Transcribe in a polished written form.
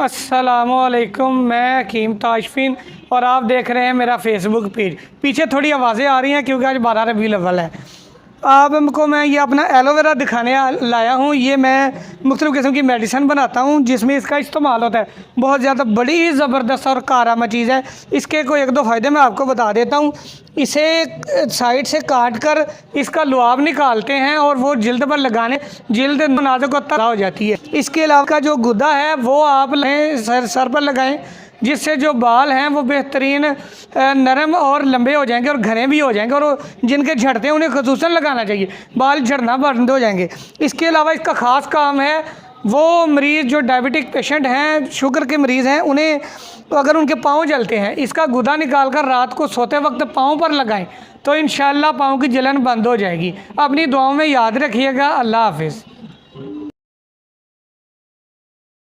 अस्सलामुअलैकुम, मैं हकीम ताशफीन और आप देख रहे हैं मेरा फेसबुक पेज। पीछे थोड़ी आवाज़ें आ रही हैं क्योंकि आज 12 रबीउल अव्वल है। आपको मैं ये अपना एलोवेरा दिखाने लाया हूँ। ये मैं मुख्तलिफ़ किस्म की मेडिसिन बनाता हूँ जिसमें इसका इस्तेमाल होता है। बहुत ज़्यादा बड़ी ही ज़बरदस्त और कारआमद चीज़ है। इसके कोई एक दो फ़ायदे मैं आपको बता देता हूँ। इसे साइड से काट कर इसका लुआब निकालते हैं और वो जल्द पर लगाने जल्द नाजुक और तरा हो जाती है। इसके अलावा का जो गुदा है वो आप लें सर पर लगाएं, जिससे जो बाल हैं वो बेहतरीन नरम और लंबे हो जाएंगे और घने भी हो जाएंगे। और जिनके झड़ते हैं उन्हें खसूसन लगाना चाहिए, बाल झड़ना बंद हो जाएंगे। इसके अलावा इसका ख़ास काम है वो मरीज़ जो डायबिटिक पेशेंट हैं, शुगर के मरीज़ हैं, उन्हें अगर उनके पाँव जलते हैं इसका गुदा निकाल कर रात को सोते वक्त पाँव पर लगाएं तो इंशाअल्लाह पाँव की जलन बंद हो जाएगी। अपनी दुआओं में याद रखिएगा। अल्लाह हाफिज़।